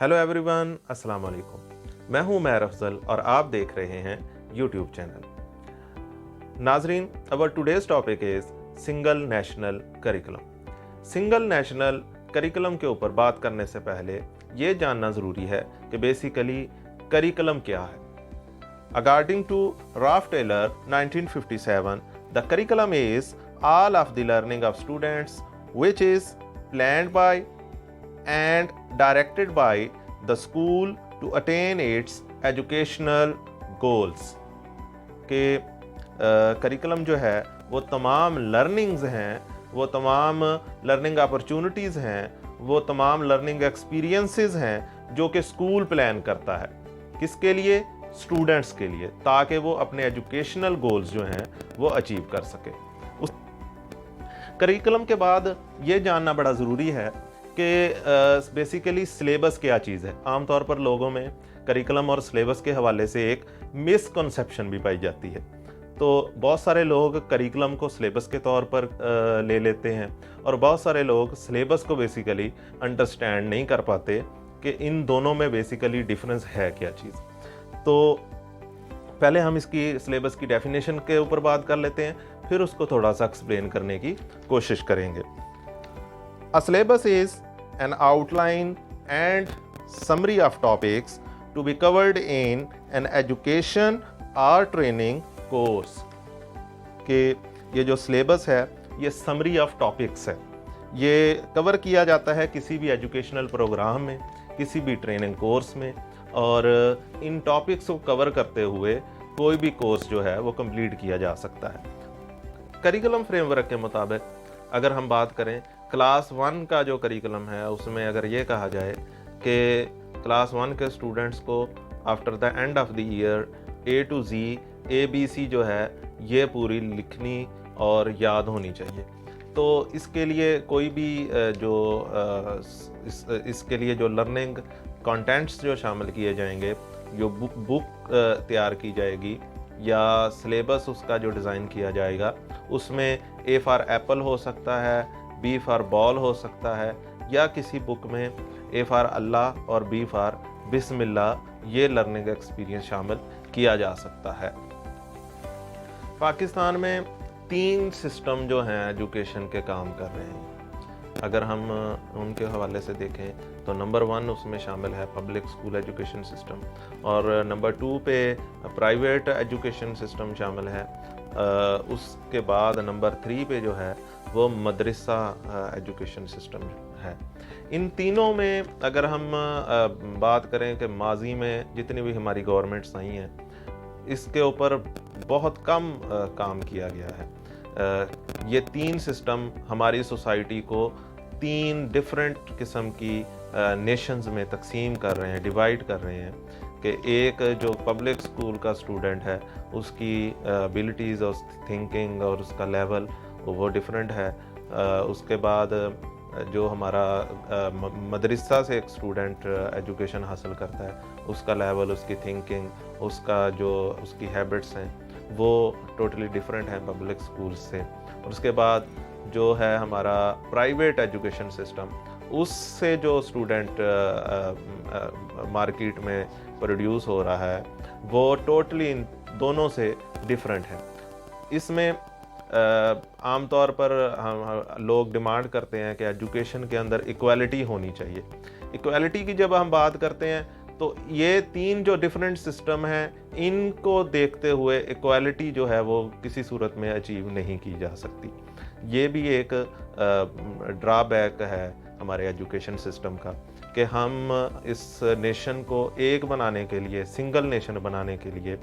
Hello everyone, अस्सलाम वालेकुम। मैं हूं मैर अफजल और आप देख रहे हैं यूट्यूब चैनल। नाजरीन, अवर today's topic is single national curriculum. Single national curriculum के ऊपर बात करने से पहले ये जानना ज़रूरी है कि बेसिकली करिकुलम क्या है। According to Ralph Taylor 1957, the curriculum is all of the learning of students which is planned by and directed by the school to attain its educational goals। के करिकुलम जो है वो तमाम लर्निंग्स हैं, वो तमाम लर्निंग अपॉर्चुनिटीज़ हैं, वो तमाम लर्निंग एक्सपीरियंसेस हैं जो कि स्कूल प्लान करता है। किसके लिए? स्टूडेंट्स के लिए, ताकि वो अपने एजुकेशनल गोल्स जो हैं वो अचीव कर सके। उस करिकुलम के बाद ये जानना बड़ा ज़रूरी है कि बेसिकली सिलेबस क्या चीज़ है। आमतौर पर लोगों में करिकुलम और सिलेबस के हवाले से एक मिसकंसेप्शन भी पाई जाती है। तो बहुत सारे लोग करिकुलम को सिलेबस के तौर पर ले लेते हैं और बहुत सारे लोग सिलेबस को बेसिकली अंडरस्टैंड नहीं कर पाते कि इन दोनों में बेसिकली डिफरेंस है क्या चीज़। तो पहले हम इसकी सिलेबस की डेफिनेशन के ऊपर बात कर लेते हैं, फिर उसको थोड़ा सा एक्सप्लेन करने की कोशिश करेंगे। A syllabus is an outline and summary of topics to be covered in an education और ट्रेनिंग कोर्स। के ये जो सिलेबस है ये समरी ऑफ टॉपिक्स है, ये कवर किया जाता है किसी भी एजुकेशनल प्रोग्राम में, किसी भी ट्रेनिंग कोर्स में, और इन टॉपिक्स को कवर करते हुए कोई भी कोर्स जो है वो कंप्लीट किया जा सकता है। करिकुलम फ्रेमवर्क के मुताबिक अगर हम बात करें क्लास 1 का जो करिकुलम है, उसमें अगर ये कहा जाए कि क्लास 1 के स्टूडेंट्स को after the end of the year A to Z ABC जो है ये पूरी लिखनी और याद होनी चाहिए। तो इसके लिए कोई भी इसके लिए जो लर्निंग कंटेंट्स जो शामिल किए जाएंगे, जो बुक तैयार की जाएगी या सिलेबस उसका जो डिज़ाइन किया जाएगा, उसमें A फॉर एप्पल हो सकता है, B फॉर बॉल हो सकता है, या किसी बुक में A फॉर अल्लाह और B फॉर बिस्मिल्लाह ये लर्निंग एक्सपीरियंस शामिल किया जा सकता है। पाकिस्तान में 3 सिस्टम जो हैं एजुकेशन के काम कर रहे हैं। अगर हम उनके हवाले से देखें तो नंबर 1 उसमें शामिल है पब्लिक स्कूल एजुकेशन सिस्टम, और नंबर 2 पे प्राइवेट एजुकेशन सिस्टम शामिल है। उसके बाद नंबर 3 पे जो है वो मदरसा एजुकेशन सिस्टम है। इन तीनों में अगर हम बात करें कि माजी में जितनी भी हमारी गवर्नमेंट्स आई हैं, इसके ऊपर बहुत कम काम किया गया है। ये 3 सिस्टम हमारी सोसाइटी को 3 डिफरेंट किस्म की नेशंस में तकसीम कर रहे हैं, डिवाइड कर रहे हैं। कि एक जो पब्लिक स्कूल का स्टूडेंट है उसकी एबिलिटीज़ और थिंकिंग और उसका लेवल वो डिफरेंट है। उसके बाद जो हमारा मदरसा से एक स्टूडेंट एजुकेशन हासिल करता है, उसका लेवल, उसकी थिंकिंग, उसकी हैबिट्स हैं वो टोटली डिफरेंट है पब्लिक स्कूल से। और उसके बाद जो है हमारा प्राइवेट एजुकेशन सिस्टम, उससे जो स्टूडेंट मार्केट में प्रोड्यूस हो रहा है वो टोटली इन दोनों से डिफरेंट है। इसमें आमतौर पर हम लोग डिमांड करते हैं कि एजुकेशन के अंदर इक्वालिटी होनी चाहिए। इक्वालिटी की जब हम बात करते हैं तो ये 3 जो डिफरेंट सिस्टम हैं, इनको देखते हुए इक्वालिटी जो है वो किसी सूरत में अचीव नहीं की जा सकती। ये भी एक ड्रॉबैक है हमारे एजुकेशन सिस्टम का कि हम इस नेशन को एक बनाने के लिए, सिंगल नेशन बनाने के लिए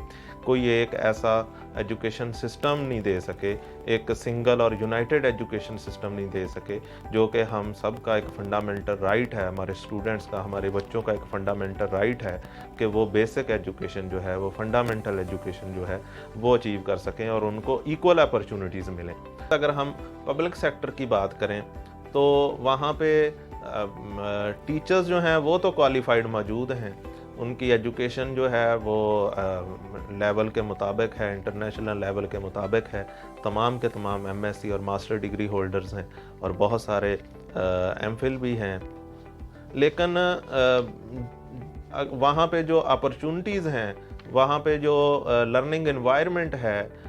कोई एक ऐसा एजुकेशन सिस्टम नहीं दे सके, एक सिंगल और यूनाइटेड एजुकेशन सिस्टम नहीं दे सके जो कि हम सब का एक फंडामेंटल राइट है, हमारे स्टूडेंट्स का, हमारे बच्चों का एक फंडामेंटल राइट है कि वो बेसिक एजुकेशन जो है, वो फंडामेंटल एजुकेशन जो है वो अचीव कर सकें और उनको इक्वल अपॉर्चुनिटीज़ मिलें। अगर हम पब्लिक सेक्टर की बात करें तो वहाँ पे टीचर्स जो हैं वो तो क्वालिफाइड मौजूद हैं, उनकी एजुकेशन जो है वो लेवल के मुताबिक है, इंटरनेशनल लेवल के मुताबिक है। तमाम के तमाम MSc और मास्टर डिग्री होल्डर्स हैं और बहुत सारे MPhil भी हैं। लेकिन वहाँ पे जो अपॉर्चुनिटीज़ हैं, वहाँ पे जो लर्निंग एनवायरनमेंट है,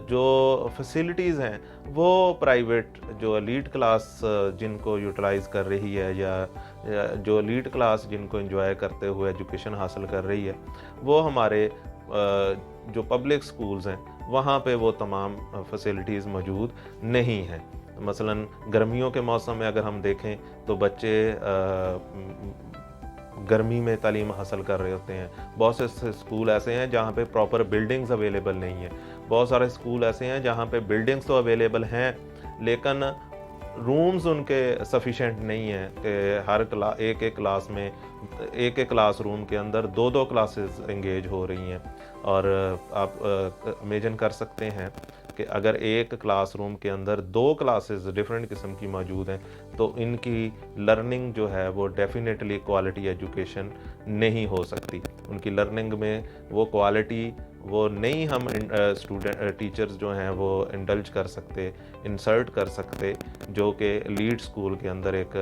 जो फैसिलिटीज़ हैं, वो प्राइवेट जो एलीट क्लास जिनको यूटिलाइज़ कर रही है, या जो एलीट क्लास जिनको एंजॉय करते हुए एजुकेशन हासिल कर रही है, वो हमारे जो पब्लिक स्कूल्स हैं वहाँ पे वो तमाम फैसिलिटीज़ मौजूद नहीं हैं। मसलन गर्मियों के मौसम में अगर हम देखें तो बच्चे गर्मी में तालीम हासिल कर रहे होते हैं। बहुत से स्कूल ऐसे हैं जहाँ पे प्रॉपर बिल्डिंग्स अवेलेबल नहीं है। बहुत सारे स्कूल ऐसे हैं जहाँ पे बिल्डिंग्स तो अवेलेबल हैं, लेकिन रूम्स उनके सफिशेंट नहीं हैं कि हर एक क्लास में, एक क्लास रूम के अंदर 2-2 क्लासेस एंगेज हो रही हैं। और आप इमेजिन कर सकते हैं कि अगर एक क्लासरूम के अंदर 2 क्लासेस डिफरेंट किस्म की मौजूद हैं, तो इनकी लर्निंग जो है वो डेफिनेटली क्वालिटी एजुकेशन नहीं हो सकती। उनकी लर्निंग में वो क्वालिटी वो नहीं हम टीचर्स जो हैं वो इंडल्ज कर सकते, इंसर्ट कर सकते, जो कि लीड स्कूल के अंदर एक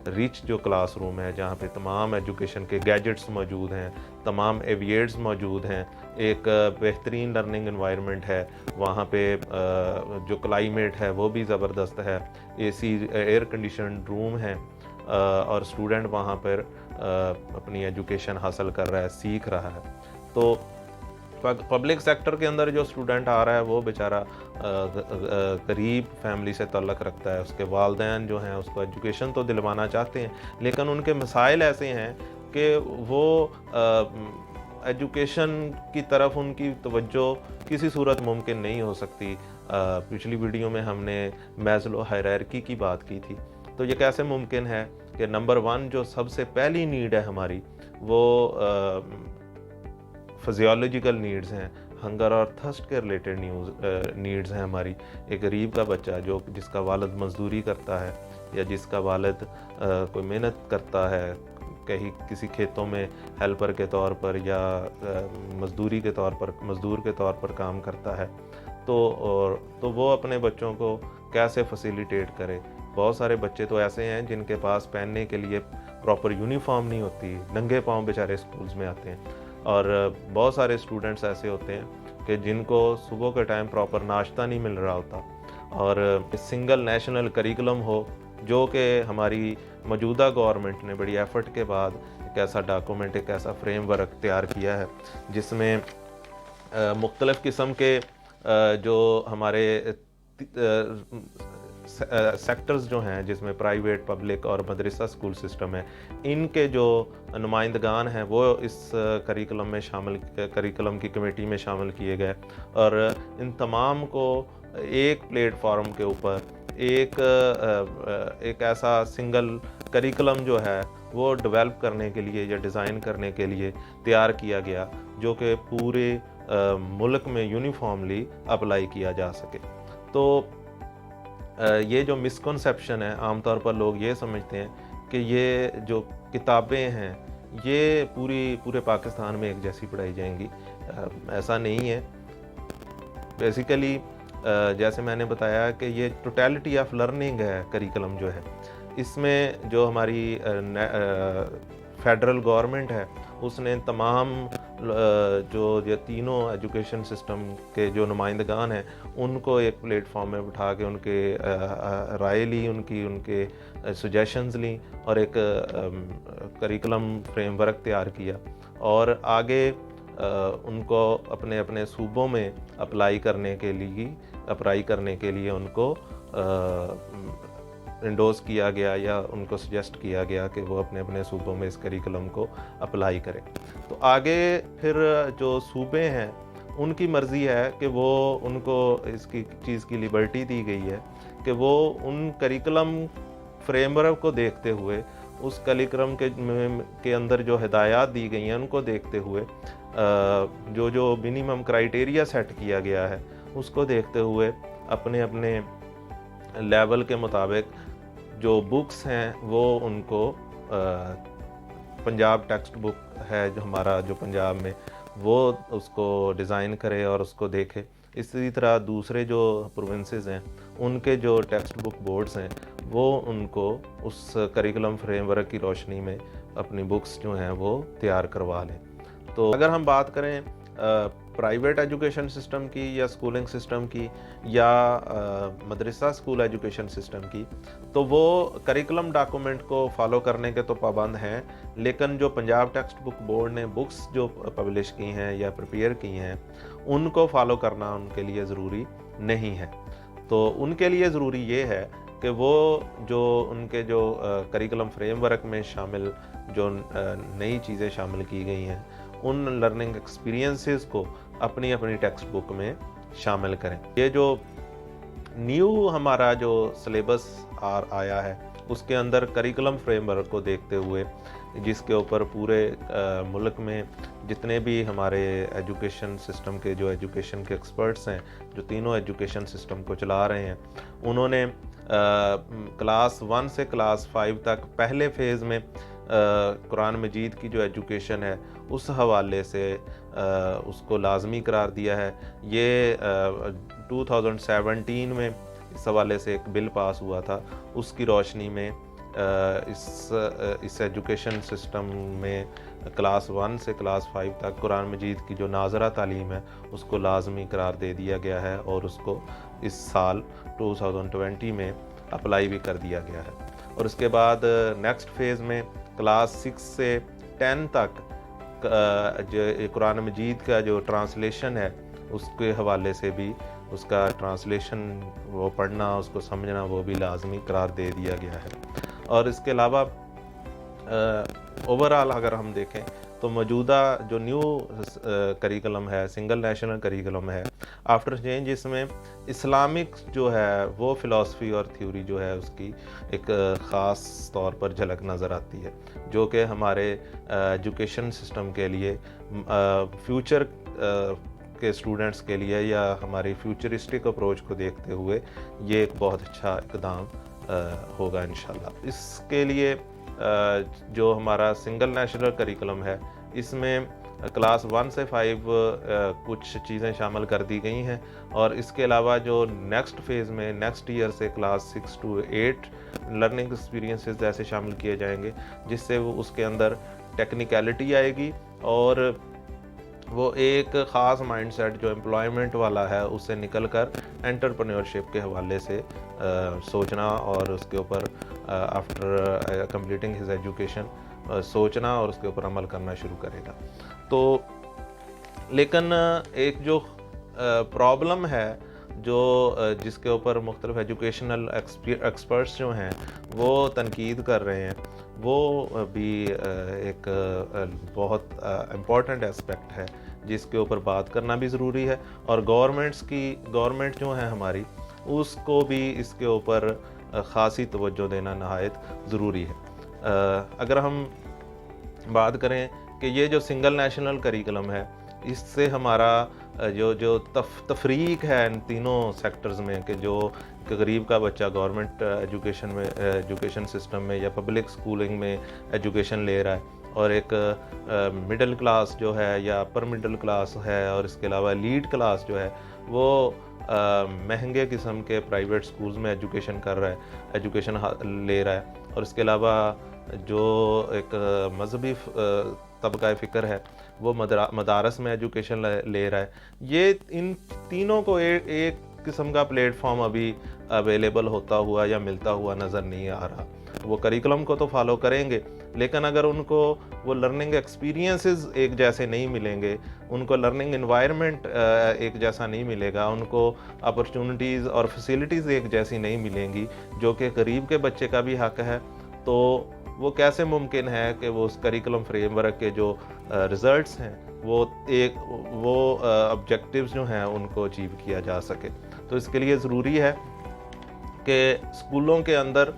रिच जो क्लासरूम है जहाँ पे तमाम एजुकेशन के गैजेट्स मौजूद हैं, तमाम एविएट्स मौजूद हैं, एक बेहतरीन लर्निंग एनवायरनमेंट है, वहाँ पे जो क्लाइमेट है वो भी ज़बरदस्त है, एसी एयर कंडीशन रूम है, और स्टूडेंट वहाँ पर अपनी एजुकेशन हासिल कर रहा है, सीख रहा है। तो पब्लिक सेक्टर के अंदर जो स्टूडेंट आ रहा है वो बेचारा गरीब फैमिली से ताल्लुक़ रखता है, उसके वालिदैन जो हैं उसको एजुकेशन तो दिलवाना चाहते हैं, लेकिन उनके मसाइल ऐसे हैं कि वो एजुकेशन की तरफ उनकी तवज्जो किसी सूरत मुमकिन नहीं हो सकती। पिछली वीडियो में हमने मैस्लो हायरार्की की बात की थी, तो ये कैसे मुमकिन है कि नंबर 1 जो सबसे पहली नीड है हमारी, वो फिजियोलॉजिकल नीड्स हैं, हंगर और थर्स्ट के रिलेटेड नीड्स हैं हमारी। एक गरीब का बच्चा जिसका वालिद मज़दूरी करता है, या जिसका वालिद कोई मेहनत करता है, कहीं किसी खेतों में हेल्पर के तौर पर या मज़दूर के तौर पर काम करता है, तो वो अपने बच्चों को कैसे फैसिलिटेट करे। बहुत सारे बच्चे तो ऐसे हैं जिनके पास पहनने के लिए प्रॉपर यूनिफॉर्म नहीं होती, नंगे पाँव बेचारे स्कूल्स में आते हैं। और बहुत सारे स्टूडेंट्स ऐसे होते हैं कि जिनको सुबह के टाइम प्रॉपर नाश्ता नहीं मिल रहा होता। और सिंगल नेशनल करिकुलम हो, जो कि हमारी मौजूदा गवर्नमेंट ने बड़ी एफ़र्ट के बाद एक ऐसा डॉक्यूमेंट, एक ऐसा फ्रेमवर्क तैयार किया है जिसमें मुख्तलिफ़ किस्म के जो हमारे सेक्टर्स जो हैं, जिसमें प्राइवेट, पब्लिक और मदरसा स्कूल सिस्टम है, इनके जो नुमाइंदगान हैं वो इस करिकुलम की कमेटी में शामिल किए गए, और इन तमाम को एक प्लेटफॉर्म के ऊपर एक ऐसा सिंगल करिकुलम जो है वो डेवलप करने के लिए या डिज़ाइन करने के लिए तैयार किया गया, जो कि पूरे मुल्क में यूनिफॉर्मली अप्लाई किया जा सके। तो ये जो मिसकंसेप्शन है, आमतौर पर लोग ये समझते हैं कि ये जो किताबें हैं ये पूरे पाकिस्तान में एक जैसी पढ़ाई जाएंगी। ऐसा नहीं है। बेसिकली जैसे मैंने बताया कि ये टोटलिटी ऑफ लर्निंग है करिकुलम जो है, इसमें जो हमारी फेडरल गवर्नमेंट है उसने तमाम जो ये तीनों एजुकेशन सिस्टम के जो नुमाइंदगान हैं उनको एक प्लेटफॉर्म में बिठा के उनके राय ली, उनके सजेशंस ली, और एक करिकुलम फ्रेमवर्क तैयार किया, और आगे उनको अपने अपने सूबों में अप्लाई करने के लिए उनको इंडोर्स किया गया, या उनको सजेस्ट किया गया कि वो अपने अपने सूबों में इस करिकुलम को अप्लाई करें। तो आगे फिर जो सूबे हैं उनकी मर्ज़ी है कि वो उनको इसकी चीज़ की लिबर्टी दी गई है कि वो उन करिकुलम फ्रेमवर्क को देखते हुए, उस करिकुलम के अंदर जो हिदायत दी गई हैं उनको देखते हुए, जो मिनिमम क्राइटेरिया सेट किया गया है उसको देखते हुए अपने अपने लेवल के मुताबिक जो बुक्स हैं वो उनको पंजाब टेक्स्ट बुक है जो हमारा जो पंजाब में, वो उसको डिज़ाइन करे और उसको देखे। इसी तरह दूसरे जो प्रोविंसेस हैं उनके जो टेक्स्ट बुक बोर्ड्स हैं वो उनको उस करिकुलम फ्रेमवर्क की रोशनी में अपनी बुक्स जो हैं वो तैयार करवा लें। तो अगर हम बात करें प्राइवेट एजुकेशन सिस्टम की या स्कूलिंग सिस्टम की या मदरसा स्कूल एजुकेशन सिस्टम की, तो वो करिकुलम डॉक्यूमेंट को फॉलो करने के तो पाबंद हैं, लेकिन जो पंजाब टेक्स्ट बुक बोर्ड ने बुक्स जो पब्लिश की हैं या प्रिपेयर की हैं उनको फॉलो करना उनके लिए ज़रूरी नहीं है। तो उनके लिए ज़रूरी ये है कि वो जो उनके जो करिकुलम फ्रेमवर्क में शामिल जो नई चीज़ें शामिल की गई हैं उन लर्निंग एक्सपीरियंसेस को अपनी अपनी टेक्स्ट बुक में शामिल करें। ये जो न्यू हमारा जो सिलेबस आया है उसके अंदर करिकुलम फ्रेमवर्क को देखते हुए, जिसके ऊपर पूरे मुल्क में जितने भी हमारे एजुकेशन सिस्टम के जो एजुकेशन के एक्सपर्ट्स हैं जो तीनों एजुकेशन सिस्टम को चला रहे हैं, उन्होंने क्लास 1 से क्लास 5 तक पहले फ़ेज़ में कुरान मजीद की जो एजुकेशन है उस हवाले से उसको लाजमी करार दिया है। ये 2017 में इस हवाले से एक बिल पास हुआ था, उसकी रोशनी में इस एजुकेशन सिस्टम में क्लास 1 से क्लास 5 तक कुरान मजीद की जो नाज़रा तालीम है उसको लाजमी करार दे दिया गया है और उसको इस साल 2020 में अप्लाई भी कर दिया गया है। और उसके बाद नेक्स्ट फेज़ में क्लास 6 से 10 तक जो कुरान मजीद का जो ट्रांसलेशन है उसके हवाले से भी उसका ट्रांसलेशन वो पढ़ना उसको समझना वो भी लाजमी करार दे दिया गया है। और इसके अलावा ओवरऑल अगर हम देखें तो मौजूदा जो न्यू करिकुलम है, सिंगल नेशनल करिकुलम है, आफ्टर चेंज इसमें इस्लामिक जो है वो फ़िलासफ़ी और थ्योरी जो है उसकी एक ख़ास तौर पर झलक नज़र आती है, जो कि हमारे एजुकेशन सिस्टम के लिए फ्यूचर के स्टूडेंट्स के लिए या हमारी फ्यूचरिस्टिक अप्रोच को देखते हुए ये एक बहुत अच्छा इक़दाम होगा इंशाल्लाह। इसके लिए जो हमारा सिंगल नेशनल करिकुलम है इसमें क्लास 1 से 5 कुछ चीज़ें शामिल कर दी गई हैं और इसके अलावा जो नेक्स्ट फेज़ में नेक्स्ट ईयर से क्लास 6 to 8 लर्निंग एक्सपीरियंसेस ऐसे शामिल किए जाएंगे जिससे वो उसके अंदर टेक्निकलिटी आएगी और वो एक ख़ास माइंडसेट जो एम्प्लॉयमेंट वाला है उससे निकल कर एंटरप्रेन्योरशिप के हवाले से सोचना और उसके ऊपर आफ्टर कंप्लीटिंग हिज एजुकेशन सोचना और उसके ऊपर अमल करना शुरू करेगा। तो लेकिन एक जो प्रॉब्लम है जो जिसके ऊपर मुख्तलिफ एजुकेशनल एक्सपर्ट्स जो हैं वो तनकीद कर रहे हैं, वो भी एक बहुत इम्पॉर्टेंट एस्पेक्ट है जिसके ऊपर बात करना भी ज़रूरी है और गवर्नमेंट जो है हमारी उसको भी इसके ऊपर ख़ासी तवज्जो देना नहायत ज़रूरी है। अगर हम बात करें कि ये जो सिंगल नेशनल करिकुलम है इससे हमारा जो तफरीक है इन तीनों सेक्टर्स में कि जो गरीब का बच्चा गवर्नमेंट एजुकेशन सिस्टम में या पब्लिक स्कूलिंग में एजुकेशन ले रहा है और एक मिडिल क्लास जो है या अपर मिडिल क्लास है और इसके अलावा लीड क्लास जो है वो महंगे किस्म के प्राइवेट स्कूल्स में एजुकेशन ले रहा है और इसके अलावा जो एक मजहबी तबका फ़िक्र है वो मदारस में एजुकेशन ले रहा है। ये इन तीनों को एक किस्म का प्लेटफॉर्म अभी अवेलेबल होता हुआ या मिलता हुआ नज़र नहीं आ रहा। वो करिकुलम को तो फॉलो करेंगे लेकिन अगर उनको वो लर्निंग एक्सपीरियंसेस एक जैसे नहीं मिलेंगे, उनको लर्निंग एनवायरनमेंट एक जैसा नहीं मिलेगा, उनको अपॉर्चुनिटीज़ और फैसिलिटीज़ एक जैसी नहीं मिलेंगी जो कि गरीब के बच्चे का भी हक़ है, तो वो कैसे मुमकिन है कि वो उस करिकुलम फ्रेमवर्क के जो रिज़ल्ट्स हैं वो ऑब्जेक्टिव्स जो हैं उनको अचीव किया जा सके। तो इसके लिए ज़रूरी है कि स्कूलों के अंदर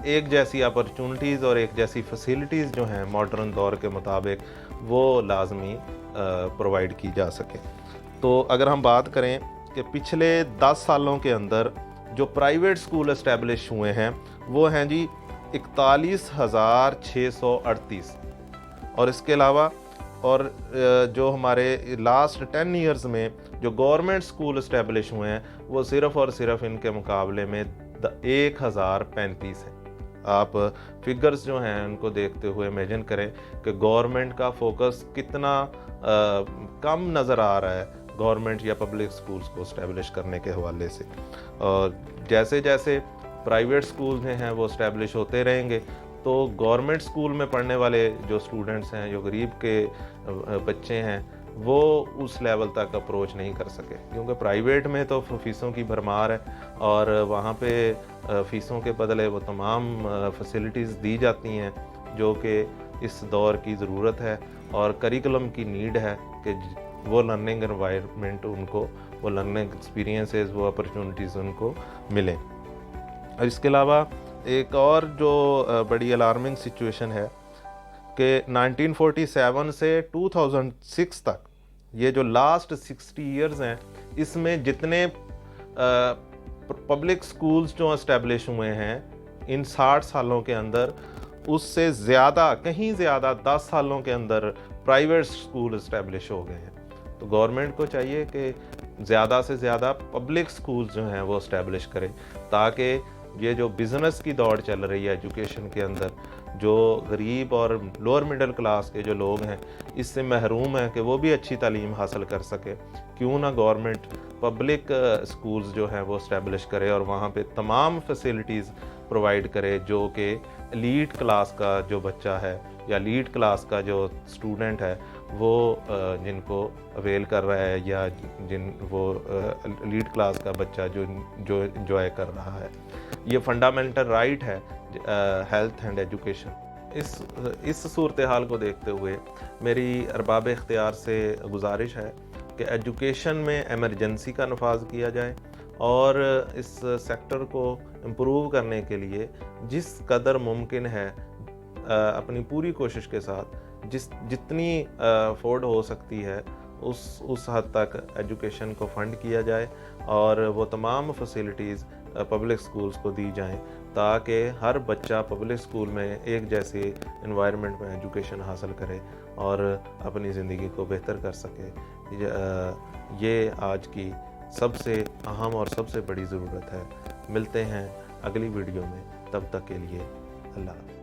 एक जैसी अपॉर्चुनिटीज़ और एक जैसी फैसिलिटीज़ जो हैं मॉडर्न दौर के मुताबिक वो लाजमी प्रोवाइड की जा सके। तो अगर हम बात करें कि पिछले 10 सालों के अंदर जो प्राइवेट स्कूल इस्टेब्लिश हुए हैं वो हैं जी 41,638 और इसके अलावा और जो हमारे लास्ट 10 ईयर्स में जो गवर्नमेंट स्कूल इस्टेब्लिश हुए हैं वो सिर्फ़ और सिर्फ इनके मुकाबले में 1,035 है। आप फिगर्स जो हैं उनको देखते हुए इमेजिन करें कि गवर्नमेंट का फोकस कितना कम नज़र आ रहा है गवर्नमेंट या पब्लिक स्कूल्स को इस्टेब्लिश करने के हवाले से। और जैसे जैसे प्राइवेट स्कूल जो हैं वो इस्टेब्लिश होते रहेंगे तो गवर्नमेंट स्कूल में पढ़ने वाले जो स्टूडेंट्स हैं, जो गरीब के बच्चे हैं, वो उस लेवल तक अप्रोच नहीं कर सके, क्योंकि प्राइवेट में तो फ़ीसों की भरमार है और वहाँ पे फ़ीसों के बदले वो तमाम फैसिलिटीज़ दी जाती हैं जो कि इस दौर की ज़रूरत है और करिकुलम की नीड है कि वो लर्निंग एनवायरनमेंट उनको, वो लर्निंग एक्सपीरियंसेस, वो अपॉर्चुनिटीज़ उनको मिलें। और इसके अलावा एक और जो बड़ी अलार्मिंग सिचुएशन है कि 1947 से 2006 तक, ये जो लास्ट 60 इयर्स हैं, इसमें जितने पब्लिक स्कूल्स जो इस्टेब्लिश हुए हैं इन 60 सालों के अंदर, उससे ज़्यादा, कहीं ज़्यादा 10 सालों के अंदर प्राइवेट स्कूल इस्टेब्लिश हो गए हैं। तो गवर्नमेंट को चाहिए कि ज़्यादा से ज़्यादा पब्लिक स्कूल्स जो हैं वो इस्टेब्लिश करें, ताकि ये जो बिज़नेस की दौड़ चल रही है एजुकेशन के अंदर, जो गरीब और लोअर मिडिल क्लास के जो लोग हैं इससे महरूम हैं कि वो भी अच्छी तालीम हासिल कर सके, क्यों ना गवर्नमेंट पब्लिक स्कूल्स जो हैं वो इस्टेब्लिश करे और वहाँ पे तमाम फैसिलिटीज़ प्रोवाइड करे जो कि एलीट क्लास का जो बच्चा है या एलीट क्लास का जो स्टूडेंट है वो जिनको अवेल कर रहा है, या जिन वो एलीट क्लास का बच्चा जो इंजॉय कर रहा है। ये फंडामेंटल राइट है हेल्थ एंड एजुकेशन। इस सूरत हाल को देखते हुए मेरी अरबाब इख्तियार से गुजारिश है कि एजुकेशन में एमरजेंसी का नफाज किया जाए और इस सेक्टर को इम्प्रूव करने के लिए जिस कदर मुमकिन है अपनी पूरी कोशिश के साथ जितनी अफोर्ड हो सकती है उस हद तक एजुकेशन को फंड किया जाए और वो तमाम फैसिलिटीज़ पब्लिक स्कूल्स को दी जाएं, ताकि हर बच्चा पब्लिक स्कूल में एक जैसे एनवायरनमेंट में एजुकेशन हासिल करे और अपनी ज़िंदगी को बेहतर कर सके। ये आज की सबसे अहम और सबसे बड़ी ज़रूरत है। मिलते हैं अगली वीडियो में, तब तक के लिए अल्लाह।